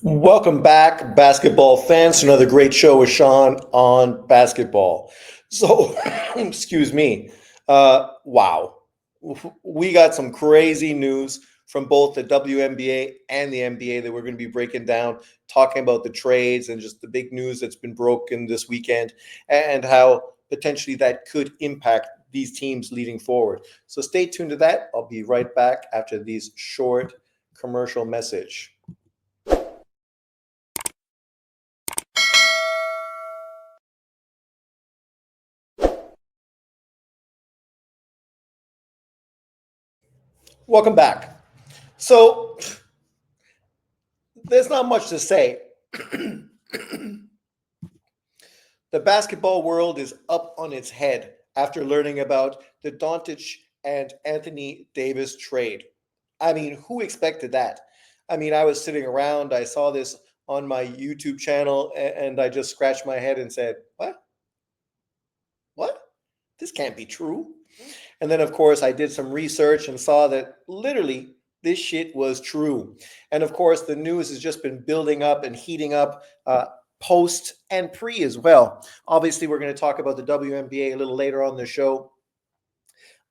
Welcome back, basketball fans, to another great show with Sean on basketball. So, excuse me. Wow. We got some crazy news from both the WNBA and the NBA that we're going to be breaking down, talking about the trades and just the big news that's been broken this weekend and how potentially that could impact these teams leading forward. So, stay tuned to that. I'll be right back after these short commercial message. Welcome back. So there's not much to say. The basketball world is up on its head after learning about the Doncic and Anthony Davis trade. I mean, who expected that? I mean, I was sitting around, I saw this on my YouTube channel, and I just scratched my head and said, "What? What? This can't be true." And then, of course, I did some research and saw that literally this shit was true. And of course, the news has just been building up and heating up post and pre as well. Obviously, we're going to talk about the WNBA a little later on the show.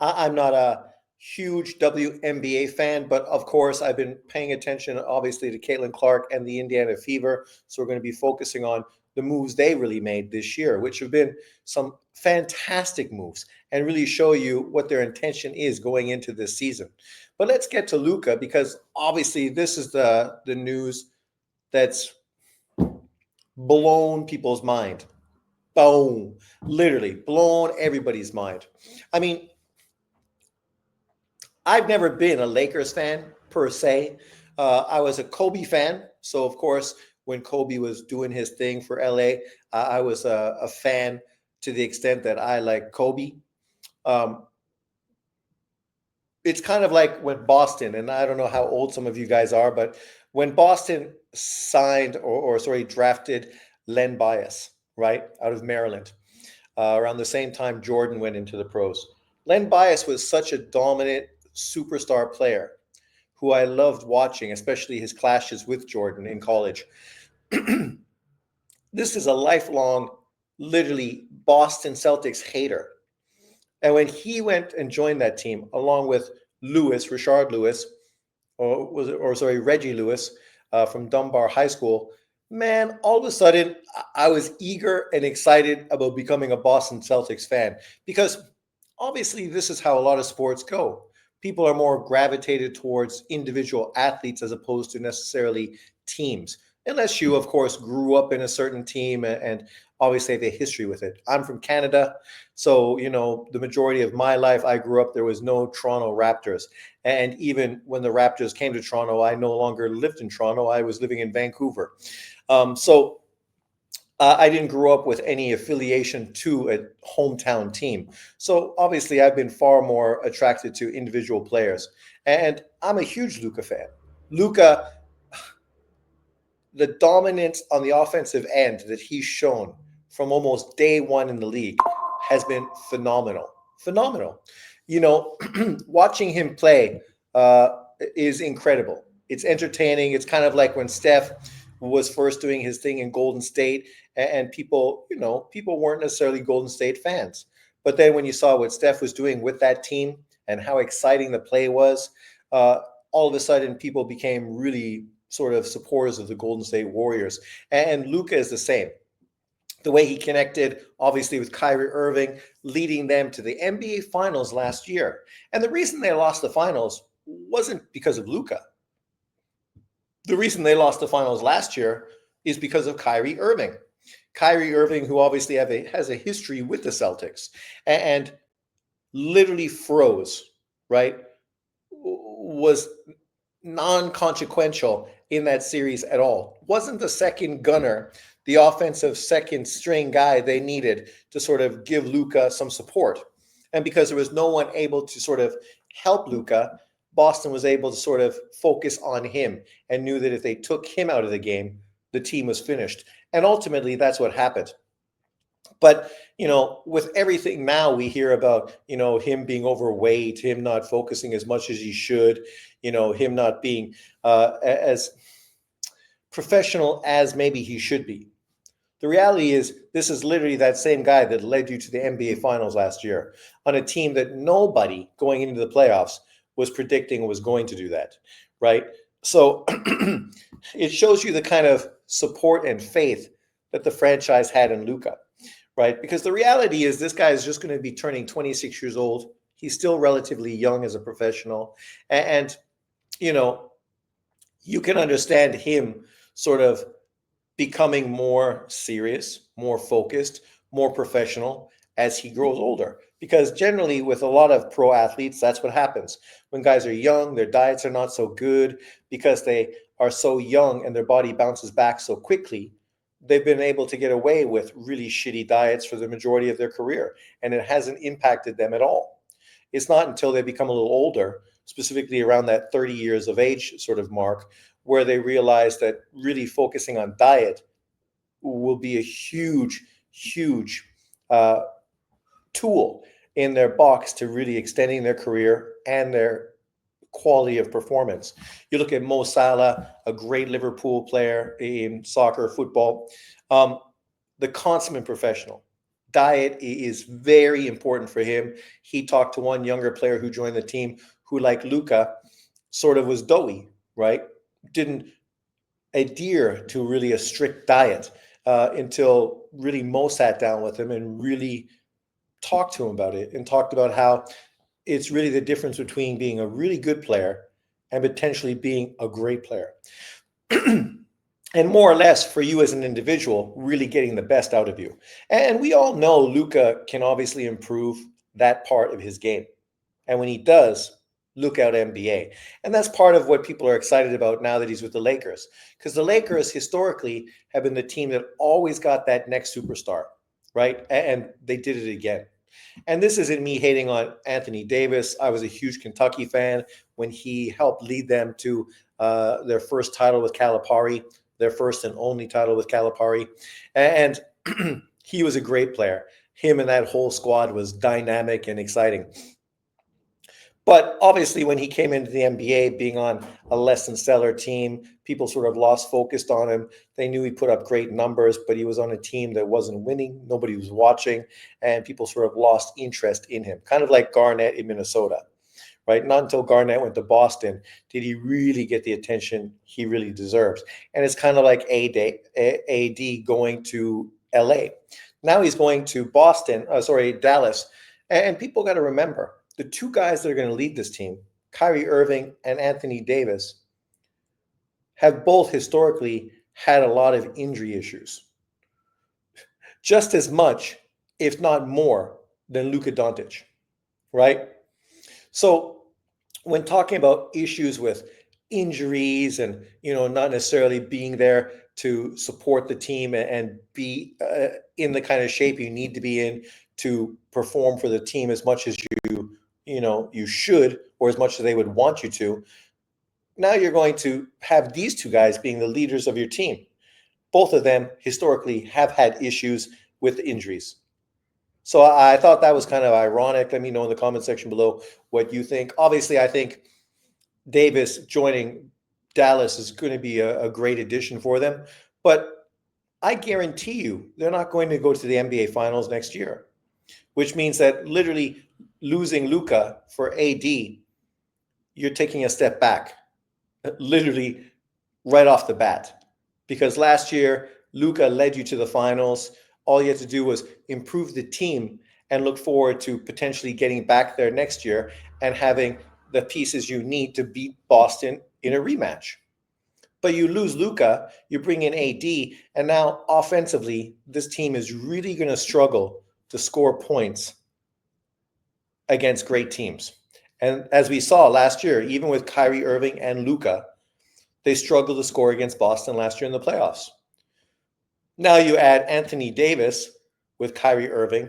I'm not a huge WNBA fan, but of course, I've been paying attention, obviously, to Caitlin Clark and the Indiana Fever. So we're going to be focusing on the moves they really made this year, which have been some fantastic moves and really show you what their intention is going into this season. But let's get to Luka because obviously this is the news that's blown people's mind. Boom. Literally blown everybody's mind. I mean, I've never been a Lakers fan per se. I was a Kobe fan. So, of course, when Kobe was doing his thing for LA, I was a fan to the extent that I like Kobe. Um, it's kind of like when Boston, and I don't know how old some of you guys are, but when Boston signed or sorry, drafted Len Bias, right, out of Maryland, around the same time Jordan went into the pros. Len Bias was such a dominant superstar player who I loved watching, especially his clashes with Jordan in college. This is a lifelong, literally Boston Celtics hater. And when he went and joined that team, along with Rashard Lewis, or sorry, Reggie Lewis from Dunbar High School, man, all of a sudden I was eager and excited about becoming a Boston Celtics fan because obviously this is how a lot of sports go. People are more gravitated towards individual athletes as opposed to necessarily teams, unless you, of course, grew up in a certain team and obviously have a history with it. I'm from Canada, so the majority of my life I grew up, there was no Toronto Raptors. And even when the Raptors came to Toronto, I no longer lived in Toronto. I was living in Vancouver. So I didn't grow up with any affiliation to a hometown team. So obviously, I've been far more attracted to individual players. And I'm a huge Luka fan. Luka, the dominance on the offensive end that he's shown from almost day one in the league has been phenomenal. Phenomenal. Watching him play is incredible. It's entertaining. It's kind of like when Steph was first doing his thing in Golden State, and people weren't necessarily Golden State fans. But then when you saw what Steph was doing with that team and how exciting the play was, all of a sudden people became really sort of supporters of the Golden State Warriors. And Luka is the same. The way he connected, obviously, with Kyrie Irving, leading them to the NBA Finals last year. And the reason they lost the finals wasn't because of Luka. The reason they lost the finals last year is because of Kyrie Irving. Kyrie Irving, who obviously has a history with the Celtics and literally froze, right? Was non-consequential in that series at all. Wasn't the second gunner, the offensive second string guy they needed to sort of give Luka some support. And because there was no one able to sort of help Luka, Boston was able to sort of focus on him and knew that if they took him out of the game, the team was finished. And ultimately, that's what happened. But with everything now we hear about, him being overweight, him not focusing as much as he should, him not being as professional as maybe he should be. The reality is, this is literally that same guy that led you to the NBA Finals last year on a team that nobody going into the playoffs was predicting was going to do that, right? So it shows you the kind of support and faith that the franchise had in Luka, right? Because the reality is, this guy is just going to be turning 26 years old. He's still relatively young as a professional. And you know, you can understand him sort of becoming more serious, more focused, more professional as he grows older. Because generally, with a lot of pro athletes, that's what happens. When guys are young, their diets are not so good because they are so young and their body bounces back so quickly. They've been able to get away with really shitty diets for the majority of their career, and it hasn't impacted them at all. It's not until they become a little older, specifically around that 30 years of age sort of mark, where they realize that really focusing on diet will be a huge, huge uh, tool in their box to really extending their career and their quality of performance. You look at Mo Salah, a great Liverpool player in soccer, football, um, the consummate professional. Diet is very important for him. He talked to one younger player who joined the team who, like Luka, sort of was doughy, right? Didn't adhere to really a strict diet until really Mo sat down with him and really talked to him about it and talked about how it's really the difference between being a really good player and potentially being a great player. And more or less for you as an individual, really getting the best out of you. And we all know Luka can obviously improve that part of his game. And when he does, look out NBA. And that's part of what people are excited about now that he's with the Lakers. Because the Lakers historically have been the team that always got that next superstar, right? And they did it again. And this isn't me hating on Anthony Davis. I was a huge Kentucky fan when he helped lead them to their first title with Calipari, their first and only title with Calipari. And he was a great player. Him and that whole squad was dynamic and exciting. But obviously, when he came into the NBA, being on a less than stellar team, people sort of lost focus on him. They knew he put up great numbers, but he was on a team that wasn't winning. Nobody was watching, and people sort of lost interest in him, kind of like Garnett in Minnesota, right? Not until Garnett went to Boston did he really get the attention he really deserves. And it's kind of like AD going to LA. Now he's going to Dallas. And people got to remember, the two guys that are going to lead this team, Kyrie Irving and Anthony Davis, have both historically had a lot of injury issues. Just as much, if not more, than Luka Doncic, right? So when talking about issues with injuries and, not necessarily being there to support the team and be in the kind of shape you need to be in to perform for the team as much as you should, or as much as they would want you to. Now you're going to have these two guys being the leaders of your team. Both of them historically have had issues with injuries. So I thought that was kind of ironic. Let me know in the comment section below what you think. Obviously, I think Davis joining Dallas is going to be a great addition for them. But I guarantee you they're not going to go to the NBA Finals next year, which means that literally losing Luka for AD, you're taking a step back, literally right off the bat. Because last year, Luka led you to the finals. All you had to do was improve the team and look forward to potentially getting back there next year and having the pieces you need to beat Boston in a rematch. But you lose Luka, you bring in AD, and now offensively, this team is really going to struggle to score points against great teams. And as we saw last year, even with Kyrie Irving and Luka, they struggled to score against Boston last year in the playoffs. Now you add Anthony Davis with Kyrie Irving,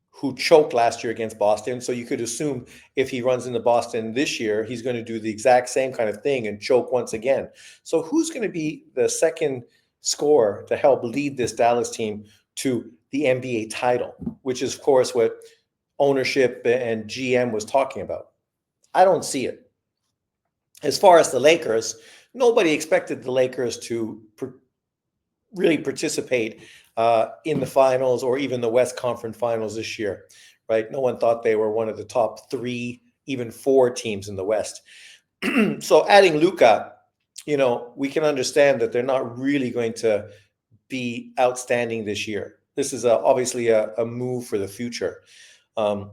who choked last year against Boston. So you could assume if he runs into Boston this year, he's going to do the exact same kind of thing and choke once again. So who's going to be the second scorer to help lead this Dallas team to the NBA title, which is, of course, what ownership and GM was talking about? I don't see it. As far as the Lakers, Nobody expected the Lakers to really participate in the finals or even the West Conference Finals this year, right? No one thought they were one of the top three, even four teams in the West. So adding Luka, we can understand that they're not really going to be outstanding this year. This is obviously a move for the future. Um,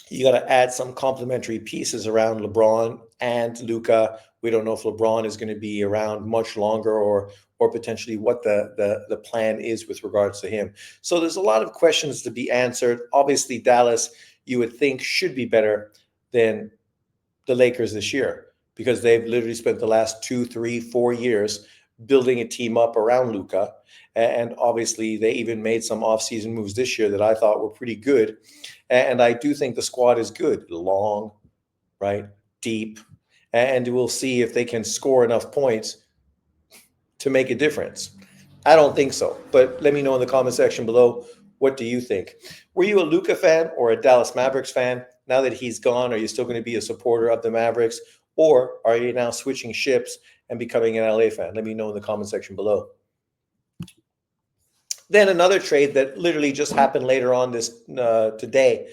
you got to add some complementary pieces around LeBron and Luka. We don't know if LeBron is going to be around much longer, or potentially what the plan is with regards to him. So there's a lot of questions to be answered. Obviously, Dallas, you would think, should be better than the Lakers this year, because they've literally spent the last 2, 3, 4 years building a team up around Luka. And obviously, they even made some offseason moves this year that I thought were pretty good. And I do think the squad is good, long, right, deep, and we'll see if they can score enough points to make a difference. I don't think so, but let me know in the comment section below. What do you think? Were you a Luka fan or a Dallas Mavericks fan? Now that he's gone, are you still going to be a supporter of the Mavericks, or are you now switching ships and becoming an LA fan? Let me know in the comment section below. Then another trade that literally just happened later on this today,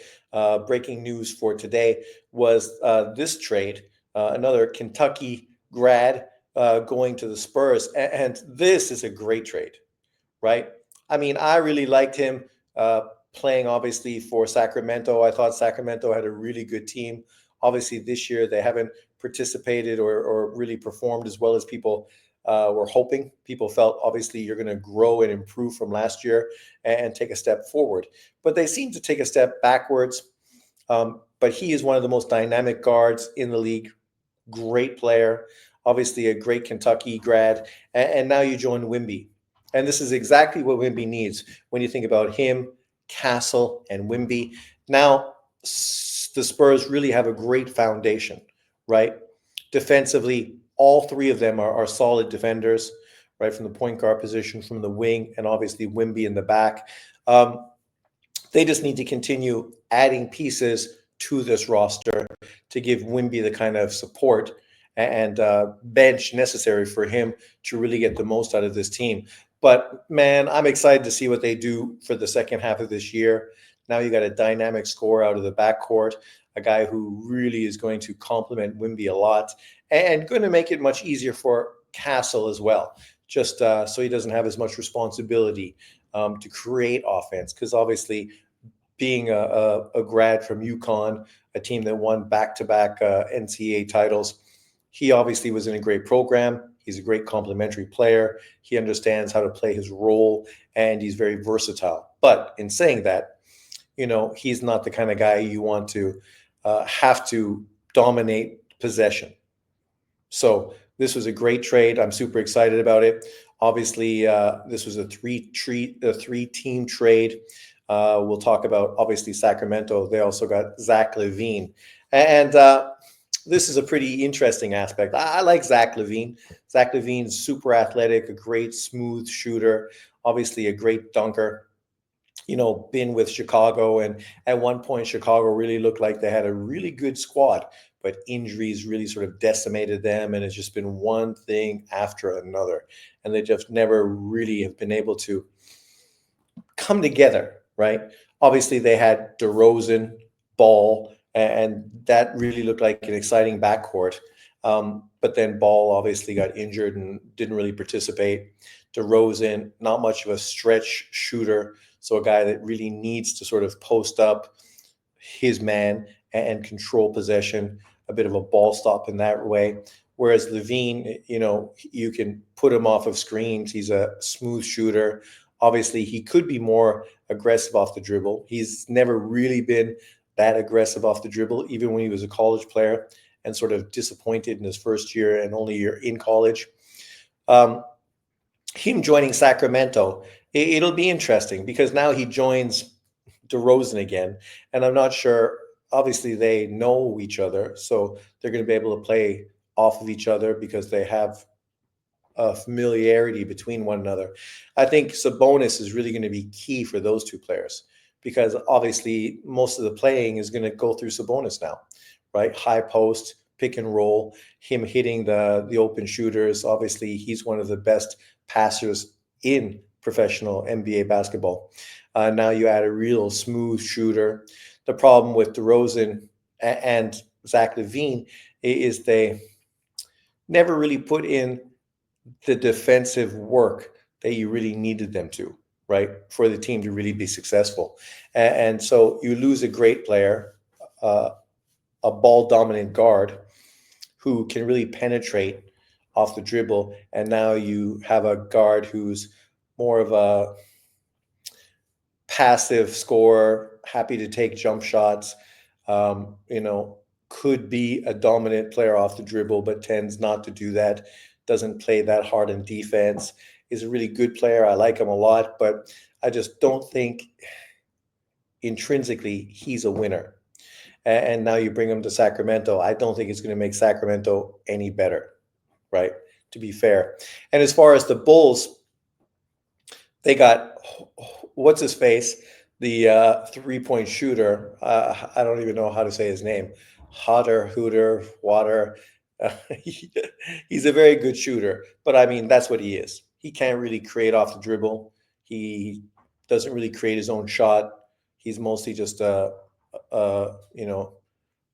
breaking news for today, was this trade. Another Kentucky grad going to the Spurs, and this is a great trade, right? I mean, I really liked him playing, obviously, for Sacramento. I thought Sacramento had a really good team. Obviously, this year they haven't participated or really performed as well as people were hoping. People felt, obviously, you're going to grow and improve from last year and take a step forward. But they seem to take a step backwards. But he is one of the most dynamic guards in the league. Great player, obviously a great Kentucky grad. And now you join Wimby. And this is exactly what Wimby needs when you think about him, Castle, and Wimby. Now, the Spurs really have a great foundation, right? Defensively, all three of them are solid defenders, right? From the point guard position, from the wing, and obviously Wimby in the back. They just need to continue adding pieces to this roster to give Wimby the kind of support and bench necessary for him to really get the most out of this team. But man, I'm excited to see what they do for the second half of this year. Now you got a dynamic scorer out of the backcourt, a guy who really is going to complement Wimby a lot and going to make it much easier for Castle as well, just so he doesn't have as much responsibility to create offense. Because obviously, being a grad from UConn, a team that won back-to-back NCAA titles, he obviously was in a great program. He's a great complementary player. He understands how to play his role, and he's very versatile. But in saying that, he's not the kind of guy you want to have to dominate possession. So this was a great trade. I'm super excited about it. Obviously, this was a three-team trade. We'll talk about, obviously, Sacramento. They also got Zach LaVine. And this is a pretty interesting aspect. I like Zach LaVine. Zach LaVine's super athletic, a great smooth shooter, obviously a great dunker. Been with Chicago, and at one point Chicago really looked like they had a really good squad, but injuries really sort of decimated them, and it's just been one thing after another, and they just never really have been able to come together, right? Obviously, they had DeRozan, Ball, and that really looked like an exciting backcourt. But then Ball obviously got injured and didn't really participate. DeRozan, not much of a stretch shooter, so a guy that really needs to sort of post up his man and control possession, a bit of a ball stop in that way. Whereas LaVine, you can put him off of screens. He's a smooth shooter. Obviously, he could be more aggressive off the dribble. He's never really been that aggressive off the dribble, even when he was a college player, and sort of disappointed in his first year and only year in college. Him joining Sacramento, it'll be interesting because now he joins DeRozan again, and I'm not sure. Obviously, they know each other, so they're going to be able to play off of each other because they have a familiarity between one another. I think Sabonis is really going to be key for those two players because obviously most of the playing is going to go through Sabonis now, right? High post, pick and roll, him hitting the open shooters. Obviously, he's one of the best passers in professional NBA basketball. Now you add a real smooth shooter. The problem with DeRozan and Zach LaVine is they never really put in the defensive work that you really needed them to, right, for the team to really be successful. And so you lose a great player, uh, a ball dominant guard who can really penetrate off the dribble. And now you have a guard who's more of a passive scorer, happy to take jump shots, you know, could be a dominant player off the dribble, but tends not to do that, doesn't play that hard in defense, is a really good player. I like him a lot, but I just don't think intrinsically he's a winner. And now you bring him to Sacramento. I don't think it's going to make Sacramento any better, right? To be fair. And as far as the Bulls, they got what's his face, the 3-point shooter. I don't even know how to say his name. Hooter, Water. He's a very good shooter, but I mean that's what he is. He can't really create off the dribble. He doesn't really create his own shot. He's mostly just you know,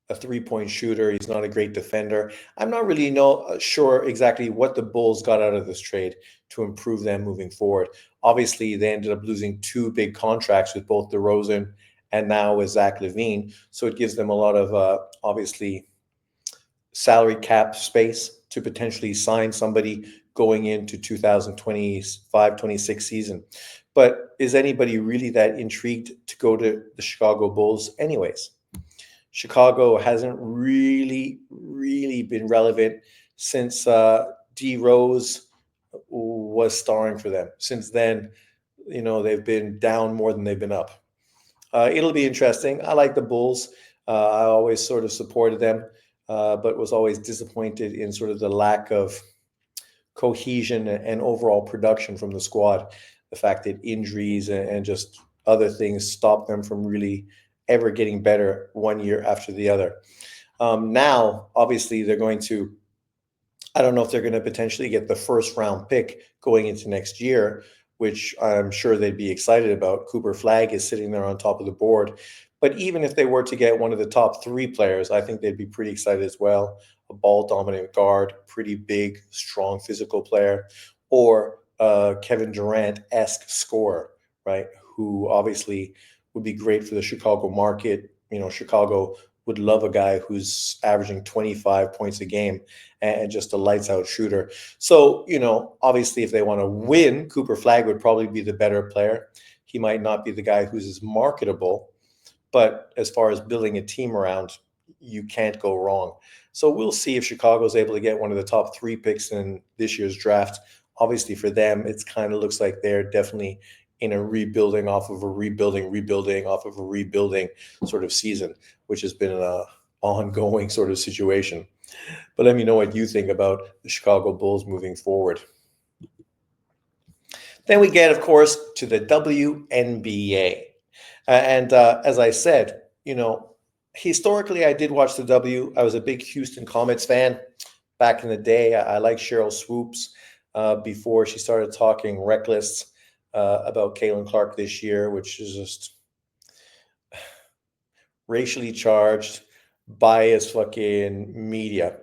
a 3-point shooter. He's not a great defender. I'm not really sure exactly what the Bulls got out of this trade to improve them moving forward. Obviously, they ended up losing 2 big contracts with both DeRozan and now with Zach LaVine. So it gives them a lot of obviously salary cap space to potentially sign somebody going into 2025-26 season. But is anybody really that intrigued to go to the Chicago Bulls anyways? Chicago hasn't really been relevant since D Rose was starring for them. Since then, you know, they've been down more than they've been up. It'll be interesting. I like the Bulls. I always sort of supported them, but was always disappointed in sort of the lack of cohesion and overall production from the squad. The fact that injuries and just other things stopped them from really ever getting better one year after the other. Now, obviously, they're going to, I don't know if they're going to potentially get the first round pick going into next year, which I'm sure they'd be excited about. Cooper Flag is sitting there on top of the board. But even if they were to get one of the top 3 players, I think they'd be pretty excited as well. A ball dominant guard, pretty big, strong physical player, or Kevin Durant-esque scorer, right? Who obviously would be great for the Chicago market. You know, Chicago would love a guy who's averaging 25 points a game and just a lights out shooter. So, you know, obviously if they want to win, Cooper Flag would probably be the better player. He might not be the guy who's as marketable, but as far as building a team around, you can't go wrong. So we'll see if Chicago's able to get one of the top 3 picks in this year's draft. Obviously for them, it's kind of looks like they're definitely in a rebuilding off of a rebuilding off of a rebuilding sort of season, which has been an ongoing sort of situation. But let me know what you think about the Chicago Bulls moving forward. Then we get, of course, to the WNBA. And as I said, you know, historically, I did watch the W. I was a big Houston Comets fan back in the day. I liked Cheryl Swoops before she started talking reckless about Caitlin Clark this year, which is just racially charged, biased fucking media.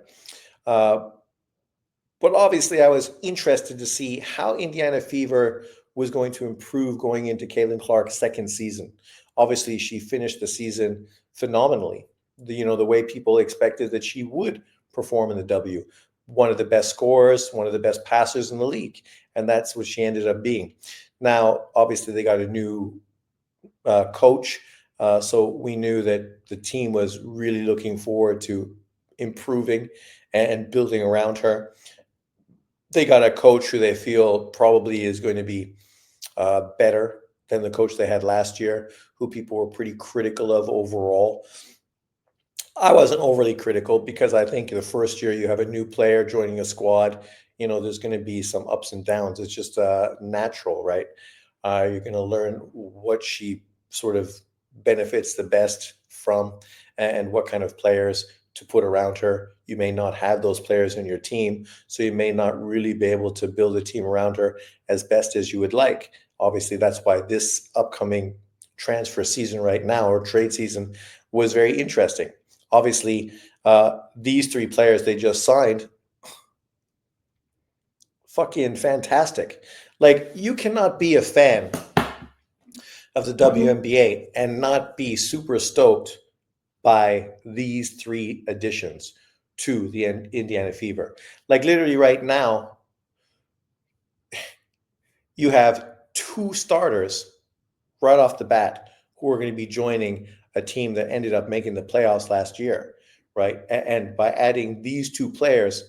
But obviously, I was interested to see how Indiana Fever was going to improve going into Caitlin Clark's second season. Obviously, she finished the season phenomenally. You know, the way people expected that she would perform in the W. One of the best scorers, one of the best passers in the league. And that's what she ended up being. Now, obviously, they got a new coach. So we knew that the team was really looking forward to improving and building around her. They got a coach who they feel probably is going to be better than the coach they had last year, who people were pretty critical of overall. I wasn't overly critical because I think the first year you have a new player joining a squad, you know, there's going to be some ups and downs. It's just natural, right? You're going to learn what she sort of benefits the best from and what kind of players to put around her. You may not have those players in your team, so you may not really be able to build a team around her as best as you would like. Obviously, that's why this upcoming transfer season right now, or trade season, was very interesting. Obviously, these three players they just signed, fucking fantastic. Like, you cannot be a fan of the WNBA and not be super stoked by these three additions to the Indiana Fever. Like, literally right now, you have two starters right off the bat who are going to be joining a team that ended up making the playoffs last year, right? And by adding these two players,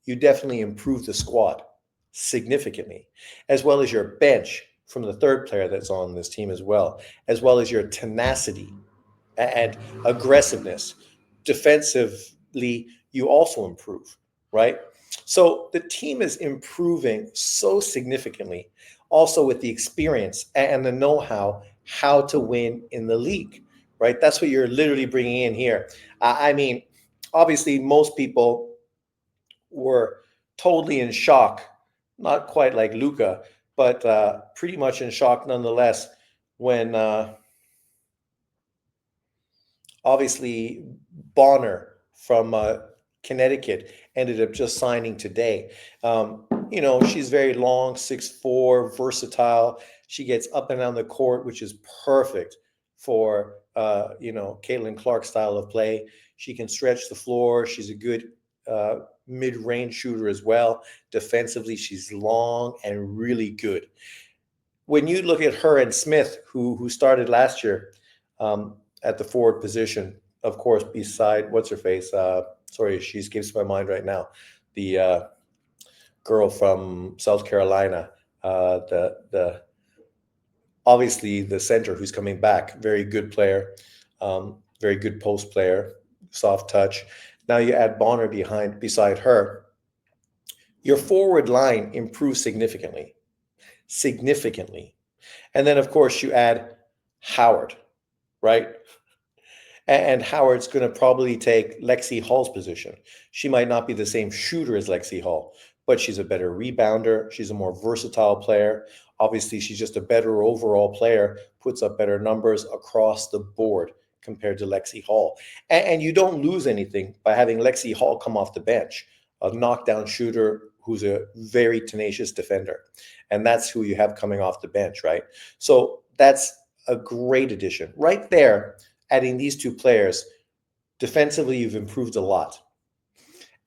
you definitely improve the squad significantly, as well as your bench from the third player that's on this team as well as your tenacity and aggressiveness. Defensively, you also improve, right? So the team is improving so significantly, also with the experience and the know how to win in the league, right? That's what you're literally bringing in here. I mean, obviously, most people were totally in shock, not quite like Luca, but pretty much in shock nonetheless when obviously, Bonner from Connecticut ended up just signing today. She's very long, 6'4", versatile. She gets up and down the court, which is perfect for Caitlin Clark's style of play. She can stretch the floor. She's a good mid-range shooter as well. Defensively, she's long and really good. When you look at her and Smith, who started last year, at the forward position, of course, beside what's her face? Sorry, she escapes my mind right now. The girl from South Carolina, the obviously the center who's coming back, very good player, very good post player, soft touch. Now you add Bonner beside her, your forward line improves significantly. And then of course you add Howard, right? And Howard's going to probably take Lexi Hall's position. She might not be the same shooter as Lexi Hall, but she's a better rebounder. She's a more versatile player. Obviously, she's just a better overall player, puts up better numbers across the board compared to Lexi Hall. And you don't lose anything by having Lexi Hall come off the bench, a knockdown shooter who's a very tenacious defender. And that's who you have coming off the bench, right? So that's a great addition. Right there, adding these two players, defensively, you've improved a lot.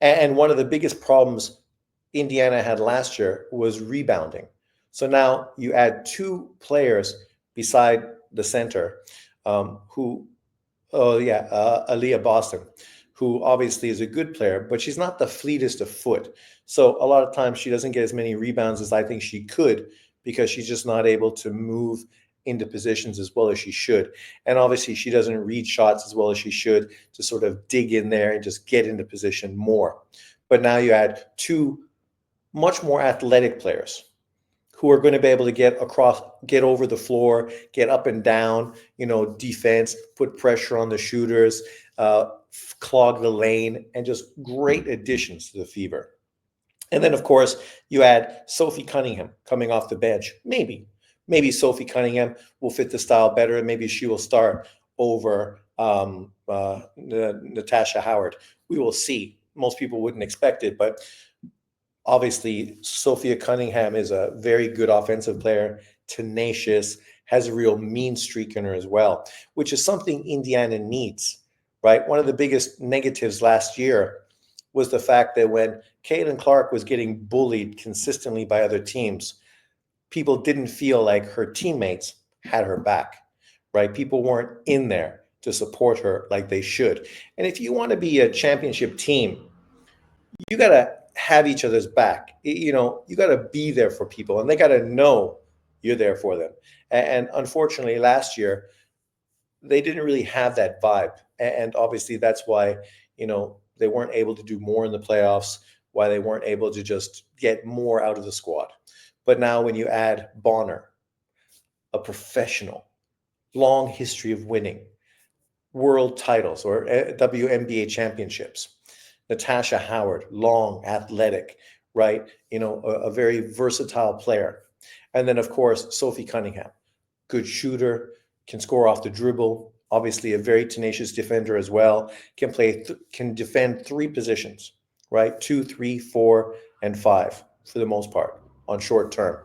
And one of the biggest problems Indiana had last year was rebounding. So now you add two players beside the center, Aaliyah Boston, who obviously is a good player, but she's not the fleetest of foot. So a lot of times she doesn't get as many rebounds as I think she could because she's just not able to move into positions as well as she should. And obviously she doesn't read shots as well as she should to sort of dig in there and just get into position more. But now you add two much more athletic players who are going to be able to get across, get over the floor, get up and down, defense, put pressure on the shooters, clog the lane, and just great additions to the Fever. And then, of course, you add Sophie Cunningham coming off the bench. Maybe Sophie Cunningham will fit the style better, and maybe she will start over Natasha Howard. We will see. Most people wouldn't expect it, but obviously Sophia Cunningham is a very good offensive player, tenacious, has a real mean streak in her as well, which is something Indiana needs, right? One of the biggest negatives last year was the fact that when Caitlin Clark was getting bullied consistently by other teams, people didn't feel like her teammates had her back, right? People weren't in there to support her like they should. And if you want to be a championship team, you got to have each other's back. You got to be there for people, and they got to know you're there for them. And unfortunately, last year, they didn't really have that vibe. And obviously, that's why, they weren't able to do more in the playoffs, why they weren't able to just get more out of the squad. But now when you add Bonner, a professional, long history of winning, world titles or WNBA championships, Natasha Howard, long, athletic, right? A very versatile player. And then, of course, Sophie Cunningham, good shooter, can score off the dribble. Obviously, a very tenacious defender as well. Can defend three positions, right? 2, 3, 4, and 5 for the most part on short term.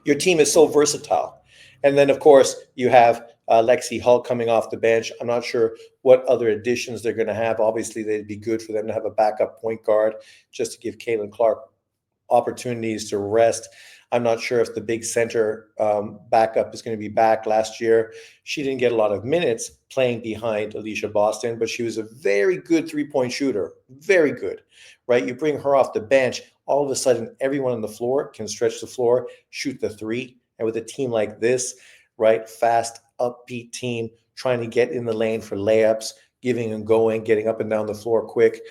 Your team is so versatile. And then, of course, you have Lexi Hull coming off the bench. I'm not sure what other additions they're going to have. Obviously, they'd be good for them to have a backup point guard just to give Caitlin Clark opportunities to rest. I'm not sure if the big center backup is going to be back. Last year, she didn't get a lot of minutes playing behind Alicia Boston, but she was a very good three-point shooter, very good, right? You bring her off the bench, all of a sudden, everyone on the floor can stretch the floor, shoot the three. And with a team like this, right, fast, upbeat team, trying to get in the lane for layups, giving and going, getting up and down the floor quick,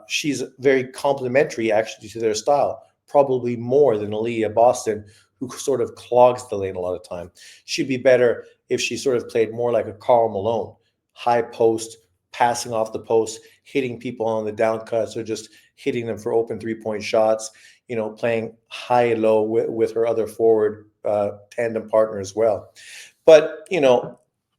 she's very complementary actually to their style, probably more than Aaliyah Boston, who sort of clogs the lane a lot of time. She'd be better if she sort of played more like a Karl Malone, high post, passing off the post, hitting people on the down cuts, or just hitting them for open three-point shots, playing high and low with her other forward tandem partner as well. But,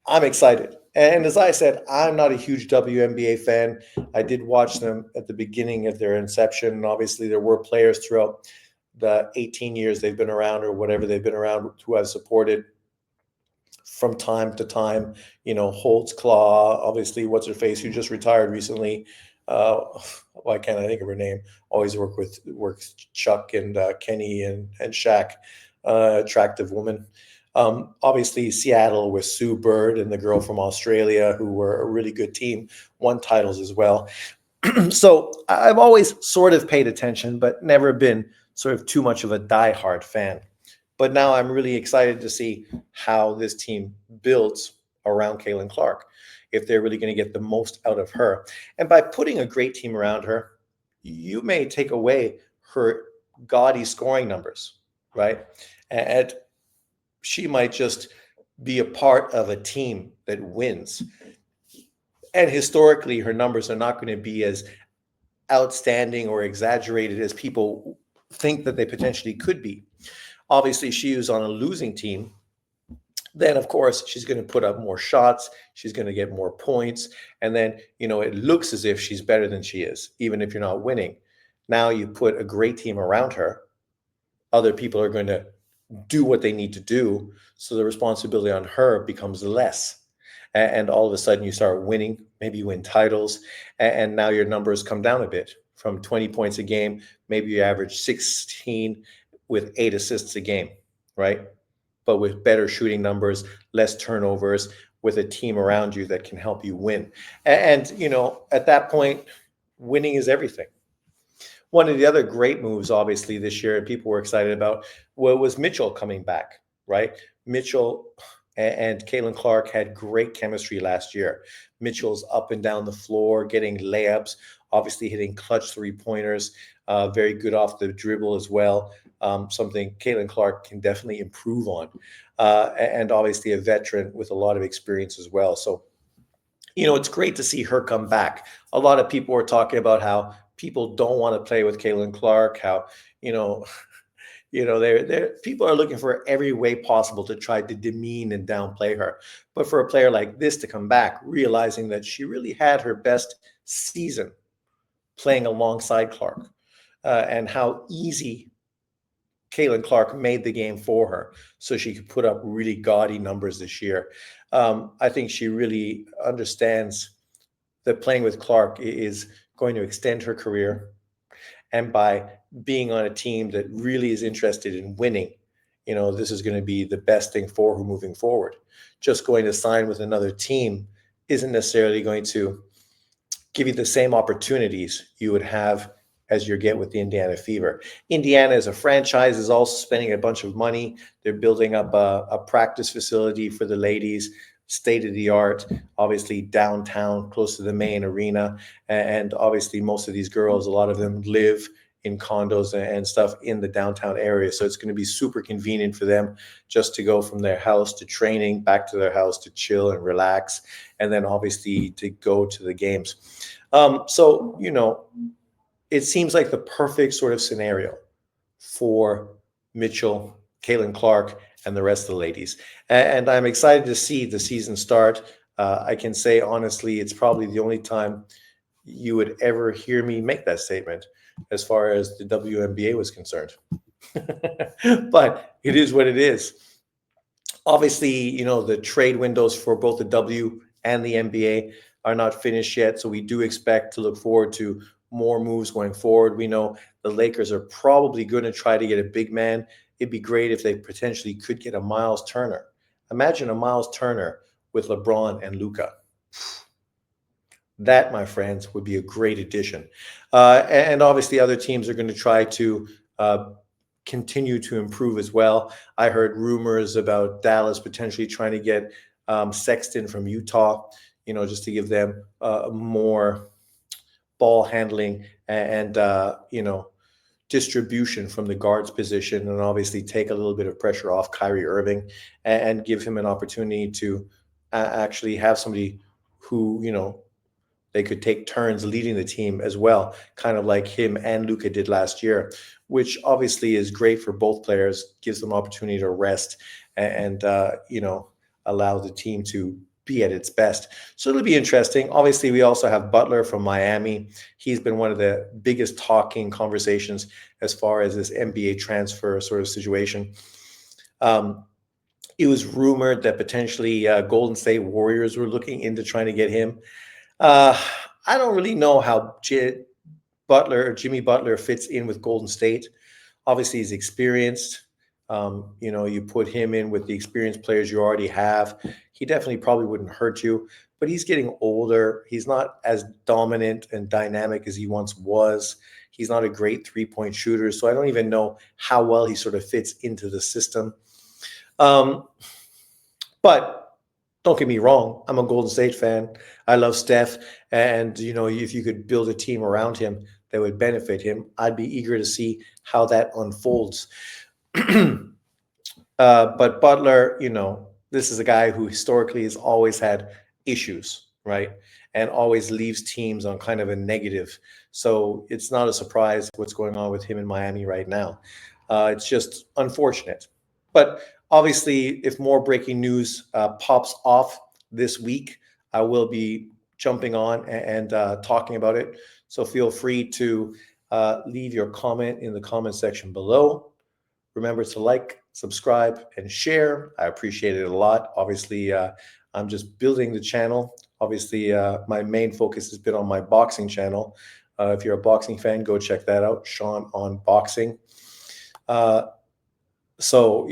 I'm excited. And as I said, I'm not a huge WNBA fan. I did watch them at the beginning of their inception. And obviously, there were players throughout the 18 years they've been around or whatever they've been around who I've supported from time to time. Holtz Claw, obviously, what's her face, who just retired recently. Why can't I think of her name? Always works Chuck and Kenny and Shaq. Attractive woman. Obviously, Seattle with Sue Bird and the girl from Australia, who were a really good team, won titles as well. So I've always sort of paid attention, but never been sort of too much of a diehard fan. But now I'm really excited to see how this team builds around Caitlin Clark, if they're really going to get the most out of her. And by putting a great team around her, you may take away her gaudy scoring numbers, right? And she might just be a part of a team that wins. And historically, her numbers are not going to be as outstanding or exaggerated as people think that they potentially could be. Obviously, she was on a losing team. Then, of course, she's going to put up more shots. She's going to get more points. And then, it looks as if she's better than she is, even if you're not winning. Now you put a great team around her. Other people are going to do what they need to do. So the responsibility on her becomes less. And all of a sudden you start winning, maybe you win titles. And now your numbers come down a bit from 20 points a game. Maybe you average 16 with 8 assists a game, right? But with better shooting numbers, less turnovers, with a team around you that can help you win. And at that point, winning is everything. One of the other great moves, obviously, this year, and people were excited about, was Mitchell coming back, right? Mitchell and Caitlin Clark had great chemistry last year. Mitchell's up and down the floor, getting layups, obviously hitting clutch three-pointers, very good off the dribble as well, something Caitlin Clark can definitely improve on. And obviously a veteran with a lot of experience as well. So, it's great to see her come back. A lot of people were talking about how people don't want to play with Caitlin Clark, how, people are looking for every way possible to try to demean and downplay her. But for a player like this to come back, realizing that she really had her best season playing alongside Clark, and how easy Caitlin Clark made the game for her so she could put up really gaudy numbers this year. I think she really understands that playing with Clark is going to extend her career. And by being on a team that really is interested in winning, this is going to be the best thing for her moving forward. Just going to sign with another team isn't necessarily going to give you the same opportunities you would have as you get with the Indiana Fever. Indiana as a franchise is also spending a bunch of money. They're building up a practice facility for the ladies, state of the art, obviously downtown, close to the main arena. And obviously most of these girls, a lot of them live in condos and stuff in the downtown area. So it's going to be super convenient for them just to go from their house to training, back to their house to chill and relax, and then obviously to go to the games. So, it seems like the perfect sort of scenario for Mitchell, Caitlin Clark, and the rest of the ladies. And I'm excited to see the season start. I can say honestly, it's probably the only time you would ever hear me make that statement as far as the WNBA was concerned. But it is what it is. Obviously, the trade windows for both the W and the NBA are not finished yet. So we do expect to look forward to more moves going forward. We know the Lakers are probably going to try to get a big man. It'd be great if they potentially could get a Miles Turner. Imagine a Miles Turner with LeBron and Luka. That, my friends, would be a great addition. And obviously, other teams are going to try to continue to improve as well. I heard rumors about Dallas potentially trying to get Sexton from Utah, just to give them more ball handling and distribution from the guards position, and obviously take a little bit of pressure off Kyrie Irving and give him an opportunity to actually have somebody who, they could take turns leading the team as well, kind of like him and Luka did last year, which obviously is great for both players, gives them opportunity to rest and allow the team to be at its best. So it'll be interesting. Obviously, we also have Butler from Miami. He's been one of the biggest talking conversations as far as this NBA transfer sort of situation. It was rumored that potentially Golden State Warriors were looking into trying to get him. I don't really know how Jimmy Butler fits in with Golden State. Obviously, he's experienced. You put him in with the experienced players you already have. He definitely probably wouldn't hurt you, but he's getting older. He's not as dominant and dynamic as he once was. He's not a great three-point shooter, so I don't even know how well he sort of fits into the system. But don't get me wrong, I'm a Golden State fan. I love Steph. And, if you could build a team around him that would benefit him, I'd be eager to see how that unfolds. But Butler, this is a guy who historically has always had issues, right? And always leaves teams on kind of a negative. So it's not a surprise what's going on with him in Miami right now. It's just unfortunate. But obviously, if more breaking news pops off this week, I will be jumping on and talking about it. So feel free to leave your comment in the comment section below. Remember to like, subscribe, and share. I appreciate it a lot. Obviously, I'm just building the channel. Obviously, my main focus has been on my boxing channel. If you're a boxing fan, go check that out, Sean on Boxing. So,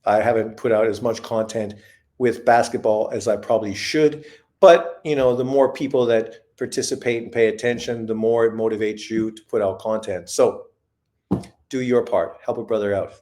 I haven't put out as much content with basketball as I probably should. But, the more people that participate and pay attention, the more it motivates you to put out content. So do your part. Help a brother out.